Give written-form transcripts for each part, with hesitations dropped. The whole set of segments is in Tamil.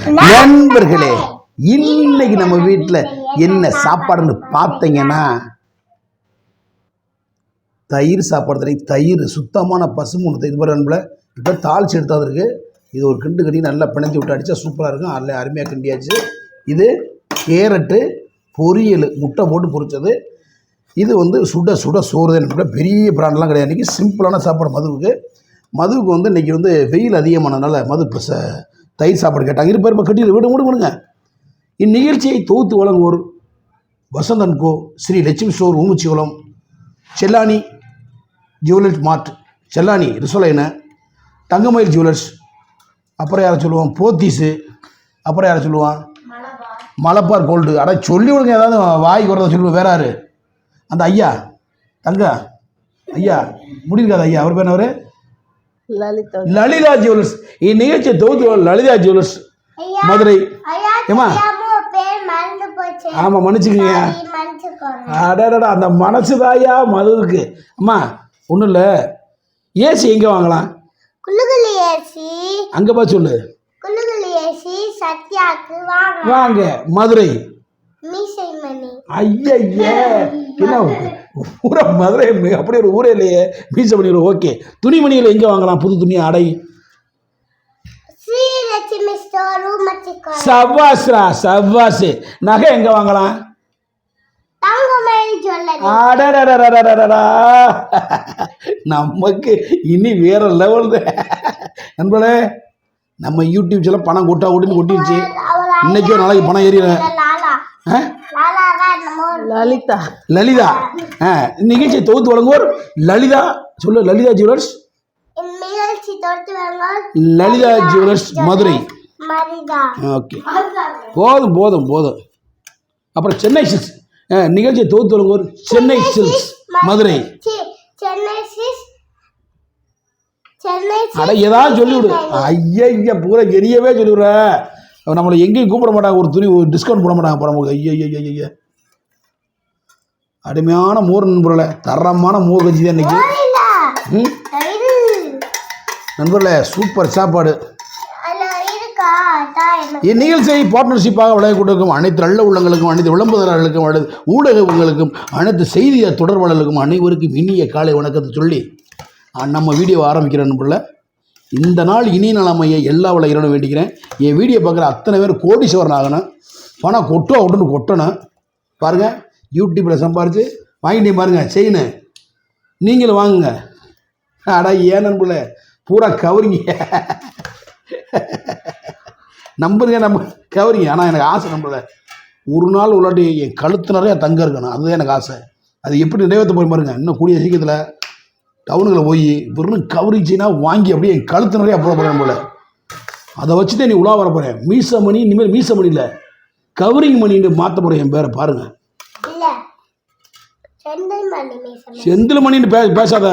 நண்பர்களே, இன்னைக்கு நம்ம வீட்டில் என்ன சாப்பாடுன்னு பார்த்தீங்கன்னா, தயிர் சாப்பாடு. தயிர் சுத்தமான பசுமூணு இது மாதிரி நண்பர்களே. இப்போ தாளிச்சு எடுத்தாது இருக்குது. இது ஒரு கிண்டு கட்டி நல்லா பிணைஞ்சி விட்டு அடித்தா சூப்பராக இருக்கும். அதில் அருமையாக கிண்டியாச்சு. இது கேரட்டு பொரியல், முட்டை போட்டு பொரிச்சது. இது சுட சுட சோறு தான். பெரிய பிராண்டெலாம் கிடையாது. இன்றைக்கி சிம்பிளான சாப்பாடு மதுவுக்கு இன்றைக்கி வெயில் அதிகமானதுனால மது தயிர் சாப்பாடு கேட்டாங்க. இருப்பார் இப்போ கட்டியில் விடுங்க. இந்நிகழ்ச்சியை தொகுத்து வழங்குவோர் வசந்தன் கோ, ஸ்ரீ லட்சுமி ஸ்டோர், ஊமுச்சிகுளம், செல்லானி ஜுவல்லர்ஸ் மார்ட், செல்லானி ரிசோலைன, தங்கமயில் ஜுவல்லர்ஸ், அப்புறம் யாரை சொல்லுவான் போத்தீஸு, அப்புறம் யாரை சொல்லுவான் மலபார் கோல்டு. சொல்லி விடுங்க, ஏதாவது வாய்க்கு வரதை சொல்லுவோம். வேற யாரு? அந்த ஐயா ஐயா முடியிருக்காது ஐயா, அவர் பேர் அவர் லலிதா ஜுவல்லர்ஸ். இந்நிகழ்ச்சியை தொகுத்து லலிதா ஜுவல்லர்ஸ் மதுரை. ஏமா ஆமாம் மன்னிச்சுக்கங்க. அடடா, அந்த மனசு தாயா மதுவுக்கு. அம்மா ஒன்றும் இல்லை, ஏசி எங்கே வாங்கலாம்? அங்கே பா சொல்லு. வாங்க மதுரை. ஐயா என்ன ஊரா மதுரை, அப்படி ஒரு ஊரே இல்லையே. மீசை பண்ணிடுவோம். ஓகே, துணிமணிகள் எங்கே வாங்கலாம்? புது துணி அடை. சவாஸ்ரா சவாஸ். நகை எங்க வாங்கலாம்? நமக்கு இனி வேற லெவல் நண்பர்களே. நம்ம யூடியூப் சேனல் பணம் கொட்டிடுச்சு. இன்னைக்கு ஒரு நாளைக்கு பணம் ஏறிடுறேன். லலிதா நிகழ்ச்சியை தொகுத்து வழங்குவோர் லலிதா. சொல்லு Lalitha jewellers. Lalitha jewellers Madurai. Okay, போதும். அப்புறம் சென்னை சில்க்ஸ் நிகழ்ச்சியை தொகுத்து வழங்குவோர் சென்னை சில்க்ஸ் மதுரை. அட ஏதாவது சொல்லிவிடு. ஐயா பூரா எரியவே சொல்லிவிடுற. நம்மளை எங்கேயும் கூப்பிட மாட்டாங்க. ஒரு துணி ஒரு டிஸ்கவுண்ட் போட மாட்டாங்க. போகிற ஐயா அருமையான மோர் நண்பர்களே. தரமான மோர் கஞ்சி தான் இன்னைக்கு நண்பர்களே. சூப்பர் சாப்பாடு. இந்நிகழ்ச்சியை பார்ட்னர்ஷிப்பாக விளைய கொண்டிருக்கும் அனைத்து நல்ல உள்ளங்களுக்கும், அனைத்து விளம்பரதாரர்களுக்கும், அனைத்து ஊடகங்களுக்கும், அனைத்து செய்தி தொடர்பாளர்களுக்கும் அனைவருக்கும் இனிய காலை வணக்கத்தை சொல்லி நம்ம வீடியோவை ஆரம்பிக்கிறேன் நண்பர்களே. இந்த நாள் இனிய நலமையை எல்லா வள இறைவனும் வேண்டிக்கிறேன். என் வீடியோ பார்க்குற அத்தனை பேர் கோடீஸ்வரன் ஆகணும். பணம் கொட்டணும். பாருங்கள், யூடியூப்பில் சம்பாரித்து வாங்கிட்டே பாருங்கள் செயின்னு. நீங்களும் வாங்குங்க. ஏன் நண்பர்களே, பூரா கவரிங்க நம்புறீங்க, நம்ம கவரிங்க. ஆனால் எனக்கு ஆசை நம்பல, ஒரு நாள் உள்ளாட்டி என் கழுத்து நிறையா தங்க இருக்கணும். அதுதான் எனக்கு ஆசை. அது எப்படி நிறைவேற்ற போய் பாருங்க. இன்னும் கூடிய சீக்கிரத்தில் டவுனுக்குள்ள போய் வெறும் கவரிச்சின்னா வாங்கி அப்படியே என் கழுத்து நிறையா போட போகிறேன் போல. அதை வச்சுட்டு நீ உலா வர போகிறேன். மீச மணி, இனிமேல் மீச மணி இல்லை, கவரிங் மணின்னு மாற்ற போகிறேன் என் பேரை. பாருங்க, செந்தில் மணின்னு பேசாத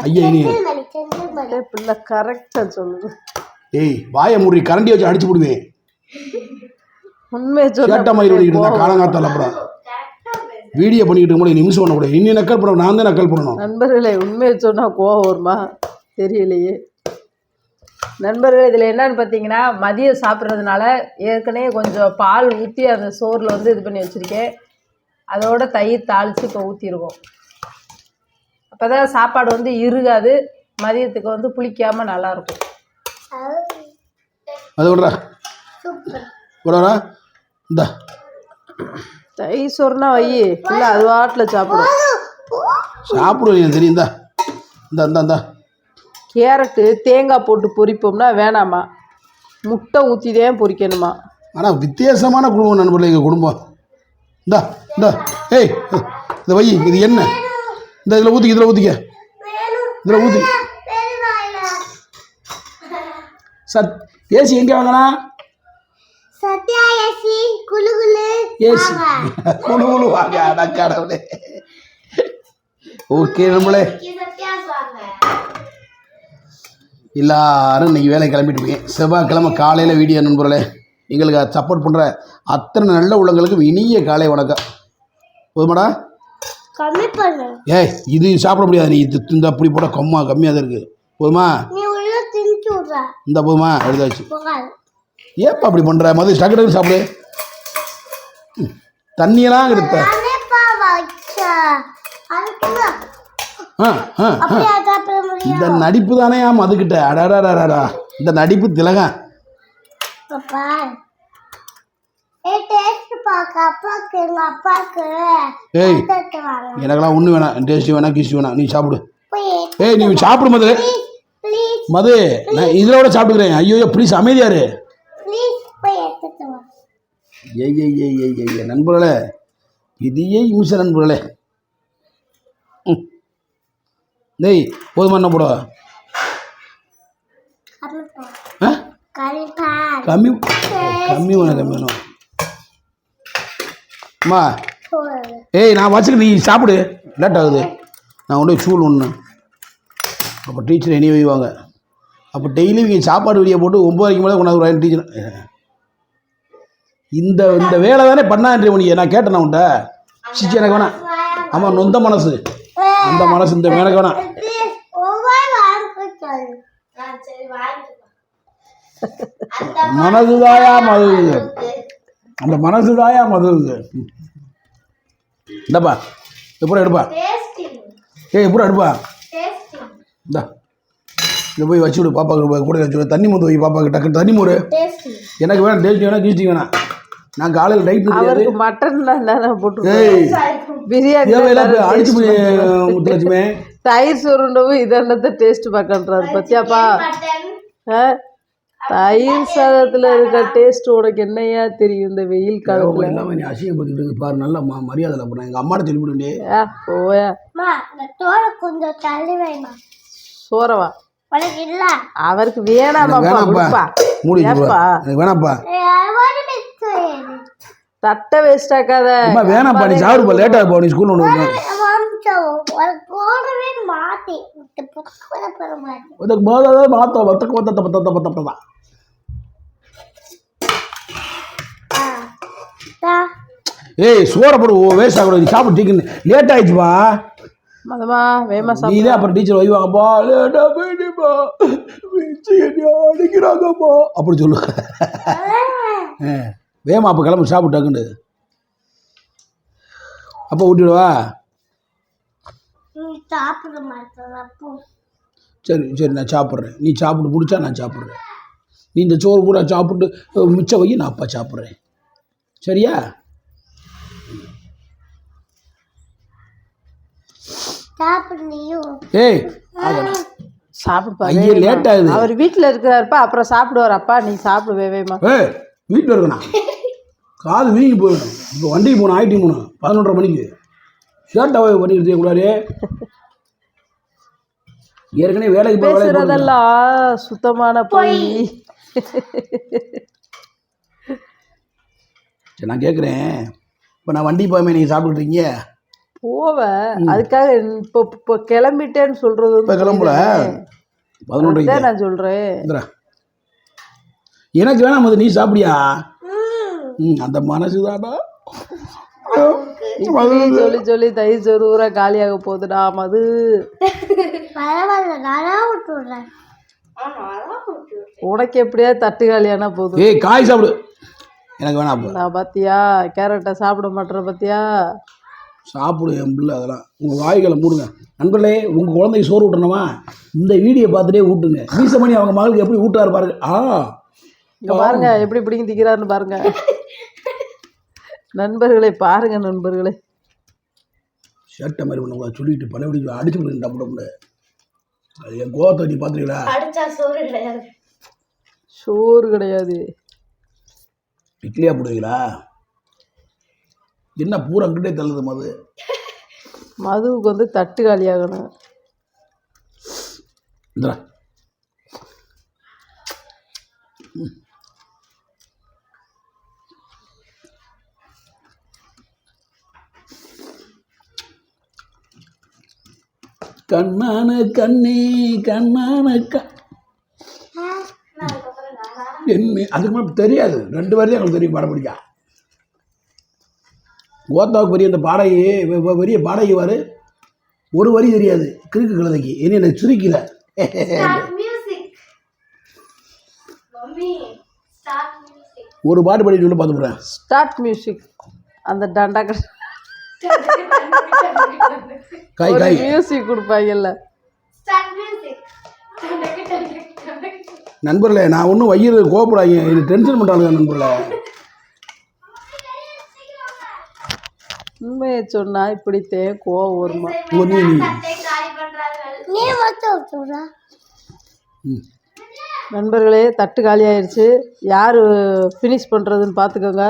ஐயா. இனி கரெக்டா சொல்லுது. ஏய் வாய மூடி, கரண்டி வச்சு அடிச்சு விடுவேன். உண்மையை கேட்ட மாதிரி ஓடிக்கிட்டு இருந்தா காலங்காத்தால். அப்புறம் வீடியோ பண்ணிக்கிட்டு இருக்கும்போது நிமிஷம் பண்ணக்கூடாது. இன்னும் நக்கல் பண்ணணும், நான் தான் நக்கல் பண்ணணும். நண்பர்களே, உண்மையை சொன்னால் கோவம் வருமா தெரியலையே. நண்பர்களே, இதில் என்னன்னு பார்த்தீங்கன்னா, மதியம் சாப்பிட்றதுனால ஏற்கனவே கொஞ்சம் பால் ஊற்றி அந்த சோறில் இது பண்ணி வச்சுருக்கேன். அதோட தயிர் தாளித்து இப்போ ஊற்றிருக்கோம். அப்போ தான் சாப்பாடு இருகாது, மதியத்துக்கு புளிக்காமல் நல்லாயிருக்கும். அது விடுறா இந்த தயிர் சோறுனா வை, இல்லை அது வாட்டில் சாப்பிடுவேன் தெரியும். இந்த கேரட்டு தேங்காய் போட்டு பொரிப்போம்னா வேணாமா, முட்டை ஊற்றி தான் பொரிக்கணுமா. ஆனால் வித்தியாசமான குடும்பம் நண்பர்களே எங்கள் குடும்பம். இந்த ஏய் இந்த வை, இது என்ன? இந்த இதில் ஊற்றிக்க. ஏசி எங்கே வாங்கலாம்? ஏசி குழுகுழு வாங்க. கடவுளே. ஓகே நம்மளே, எல்லாரும் இன்னைக்கு வேலை கிளம்பிட்டு போய் செவ்வாய்க்கிழமை காலையில் வீடியோ நண்பர்களே. எங்களுக்கு சப்போர்ட் பண்ணுற அத்தனை நல்ல உள்ளங்களுக்கும் இனிய காலை வணக்கம். போதுமாடா? ஏய் இது சாப்பிட முடியாது. நீ இது இந்த அப்படி போட கம்மியாக தான் இருக்குது. போதுமா? இந்த போதுமா? எடுத்தாச்சு. ஏப்பா அப்படி பண்ணுற மது டக்கு டக்குன்னு சாப்பிடு. தண்ணியெல்லாம் எடுத்த இந்த நடிப்பு தானே மதுக்கிட்ட அடாடாடாடா இந்த நடிப்பு திலகம். ஏய் எனக்கெல்லாம் ஒன்றும் வேணாம், டேஸ்ட் வேணாம் கிஸ்ட் வேணாம், நீ சாப்பிடு. ஏய் நீ சாப்பிடு மது. மது நான் இதோட சாப்பிட்டுக்கிறேன். ஐயோ ப்ளீஸ் அமைதியாரு. ஏய் ஏய் ஏய் ஏய் ஏய் நண்பர்களே, இதையே இம்ச நண்பர்களே. டேய் போதுமா என்ன போட கம்மி கம்மி வேணும் கம்மி வேணும் அம்மா. ஏய் நான் வச்சுக்க, நீ சாப்பிடு, லேட் ஆகுது. நான் கொண்டு போய் சூழ் ஒன்று. அப்போ டீச்சர் இனி வைவாங்க. அப்போ டெய்லி இங்கே சாப்பாடு வீடியோ போட்டு 9:30 மேலே கொண்டாந்து டீச்சர். இந்த இந்த வேலை தானே பண்ணான்றே உனக்கு நான் கேட்டேன் உன்ட்ட. சிச்சி எனக்கு வேணாம். ஆமாம் நொந்த மனசு அந்த மனசு இந்த எனக்கு வேணாம். மனசுதாயா மது, அந்த மனசுதாயா மது. இந்தப்பா எப்படா எடுப்பா. ஏய் எப்படா எடுப்பா. இந்தா இதை போய் வச்சு விடு பாப்பாவுக்கு கூட வச்சு. தண்ணி மூந்து வை பாப்பாவுக்கு டக்குன்னு தண்ணி மூறு. எனக்கு வேணாம் டேஸ்ட் வேணாம் கீஸ்டி வேணாம். நான் காலையில் டைட் அவருக்கு மட்டன் போட்டு பிரியாணி அடிச்சு முத்துலட்சுமே தயிர் சுருண்டவும் இதென்னத்தை டேஸ்ட் பார்க்கன்றாரு பத்தியாப்பா. தயிர் சாதத்தில் இருக்க டேஸ்ட் உனக்கு என்னையா தெரியும் இந்த வெயில் காலத்தில். எல்லாமே நீ அசிங்கப்படுத்திட்டு பாரு. நல்லா மரியாதை போனேன். எங்கள் அம்மாட்ட சொல்லிவிடுண்டே. போயா கொஞ்சம் தள்ளி வைமா. சோறவா அவருக்கு வேணாமாப்பா. மூடி வேணாப்பா. தட்டை வேஸ்ட் ஆக்காத. வேணாப்பா நீ சாப்பிடுப்பா. லேட்டாக போ நீ ஸ்கூல் ஒன்று. ஏய் சோற போடு வேஸ்ட் ஆகக்கூடாது. நீ சாப்பிட்டு டீக்குன்னு லேட் ஆயிடுச்சுப்பா. மதமா வேமா நீதான் அப்புறம் டீச்சர் வைவாங்கப்பா. லேட்டா போயிடுப்பா அடிக்கிறாங்கப்பா அப்படி சொல்லு. வேமா அப்போ கிளம்பி சாப்பிட்டாக்குண்டு. அப்போ ஊட்டிவிடுவா. சரி சரி நான் சாப்பிட்றேன். நீ சாப்பிட்டு முடிச்சா நான் சாப்பிட்றேன். நீ இந்த சோறு பூரா சாப்பிட்டு மிச்சம் வை, நான் அப்பா சாப்பிட்றேன். சரியா? ஏய் சாப்பிடுப்பா. ஐயே லேட் ஆகுது. அவர் வீட்டில் இருக்கிறாருப்பா, அப்புறம் சாப்பிடுவாரப்பா. நீ சாப்பிடு வேவேமா. ஏய் வீட்டில் இருக்கண்ணா காது வீங்கி போயிடும். இப்போ வண்டிக்கு போகணும், ஆயிட்டி போகணும் 11:30 மணிக்கு. ஷர்ட்டாக பண்ணிட்டு கூடாது. ஏற்கனவே வேலைக்கு பேசுறதெல்லாம் சுத்தமான போய். சரி நான் கேட்குறேன். இப்போ நான் வண்டி போகாமல் நீங்கள் சாப்பிட்டுட்டீங்க போவேன். அதுக்காக இப்போ கிளம்பிட்டேன்னு சொல்றது. இப்போ கிளம்புல 11:30 நான் சொல்கிறேன். எனக்கு வேணாம் மது, நீ சாப்பிடியா? அந்த மனசு தாடா சொல்லி சொல்லி தயிர் சோறு ஊரா காலியாக போகுதுடா மது. உனக்கு எப்படியா தட்டு காலியானா போதும். ஏய் காய் சாப்பிடு. எனக்கு வேணாம். நான் பார்த்தியா கேரட்டை சாப்பிட மாட்டேன் பார்த்தியா. சாப்பிடு என் பிள்ளை. அதெல்லாம் உங்கள் வாய்களை மூடுங்க. நண்பர்களே, உங்கள் குழந்தைக்கு சோறு ஊட்டணுமா இந்த வீடியோ பார்த்துட்டே ஊட்டுங்க. மீசமணி அவங்க மகளுக்கு எப்படி ஊட்டாரு பாருங்க. பாருங்க எப்படி பிடிங்கி திக்கிறாருன்னு பாருங்க. நண்பர்களே பாருங்க நண்பர்களே. ஷர்ட்டை மாதிரி பண்ண சொல்லிட்டு பழையபடி அடிச்சு விடுங்க. டப்பு அது என் கோவத்தை நீ பார்த்துருக்கீங்களா? சோறு கிடையாது. இட்லியா போடுவீங்களா? என்ன பூரா கிட்டே தள்ளுது மது. மதுவுக்கு வந்து தட்டு காலியாகணும். இந்தா கண்ணான கண்ணே கண்ணான என்ன அதுக்கு மேலே தெரியாது. 2 வரி தான் எங்களுக்கு தெரியும் பாடம் பிடிக்கா. கோத்தாவுக்கு பெரிய அந்த பாடகி பெரிய பாடகி வாரு ஒரு வரி தெரியாது கிறுக்கு கழுதைக்கு. இனி எனக்கு சுருக்கல. Start music. Mommy, start music. ஒரு பாட்டு பாடி சொல்லி பார்த்து போகிறேன். Start music. அந்த டண்டா காய் ஒரு காய் மியூசிக் கொடுப்பாங்கல்ல. நண்பர்களே, நான் ஒன்றும் வயிறு கோவப்படாங்க, இது டென்ஷன் பண்ணுறாங்க நண்பர்களே. உண்மையை சொன்னா இப்படித்தே கோவம் வருமா? நீ மட்டும் சொல்றா. நண்பர்களே, தட்டு காலி ஆயிடுச்சு. யார் ஃபினிஷ் பண்ணுறதுன்னு பார்த்துக்கோங்க.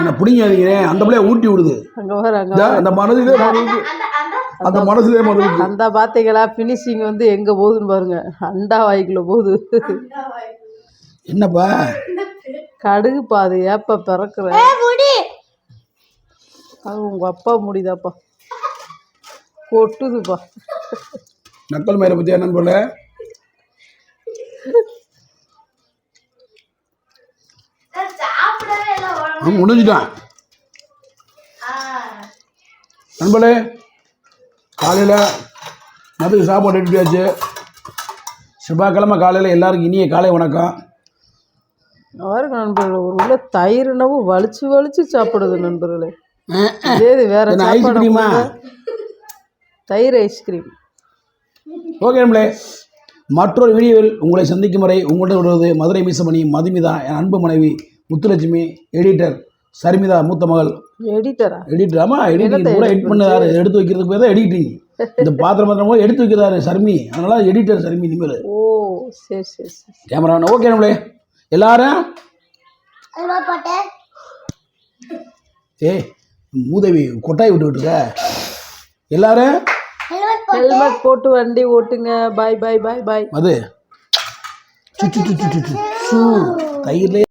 என்ன பிடிங்காதீங்க, அந்த பிள்ளைய ஊட்டி விடுது. அங்கே வர அங்கே இதா, அந்த மனதிலே மறந்து, அந்த மனசுலேயே மறந்து. அந்த பார்த்தீங்களா ஃபினிஷிங் வந்து எங்கே போகுதுன்னு பாருங்க. அண்டா வாய்க்குள்ள போகுது. என்னப்பா கடுகு பாது ஏப்ப பிறக்குற முடி அது உங்கள் அப்பா முடிதாப்பா, கொட்டுதுப்பா. நக்கல் மயிரை பற்றியா நண்பர்களே? முடிஞ்சிட்டான் நண்பர்களே. காலையில் மதியம் சாப்பாடு எடுத்துயாச்சு. செவ்வாய்க்கிழமை காலையில் எல்லாருக்கும் இனிய காலை வணக்கம். அவருக்கு நண்பர்களே, ஒரு உள்ள தயிர்னவு வலிச்சு வலிச்சு சாப்பிடுது நண்பர்களே. இதே வேற என்ன சாப்பாடு ஐஸ்கிரீமா? தயிர் ஐஸ்கிரீம். ஓகே நண்பர்களே, மற்றொரு வீடியோவில் உங்களை சந்திக்கும் வரை உங்களுடன் விடுவது மதுரை மீசமணி மதுமிதா, என் அன்பு மனைவி முத்துலட்சுமி, எடிட்டர் சர்மிதா மூத்த மகள். எடிட்டரா? எடிட்டர். ஆமாம், எடிட்டிங் கூட எடிட் பண்ணதாரு, எடுத்து வைக்கிறதுக்கு பேர் தான் எடிட்டிங். இந்த பாத்திரம் போது எடுத்து வைக்கிறாரு சர்மி, அதனால எடிட்டர் சர்மி இனிமேல். ஓ சரி சரி சரி. கேமராமேன். ஓகே நம்மளே எல்லாரும் போட்டேன். மூதவி கொட்டாய் விட்டுக்கிட்டு இருக்க. எல்லாரும் ஹெல்மெட் போட்டு வண்டி ஓட்டுங்க. பாய் பாய் பாய் பாய். அது தயிர்லேயே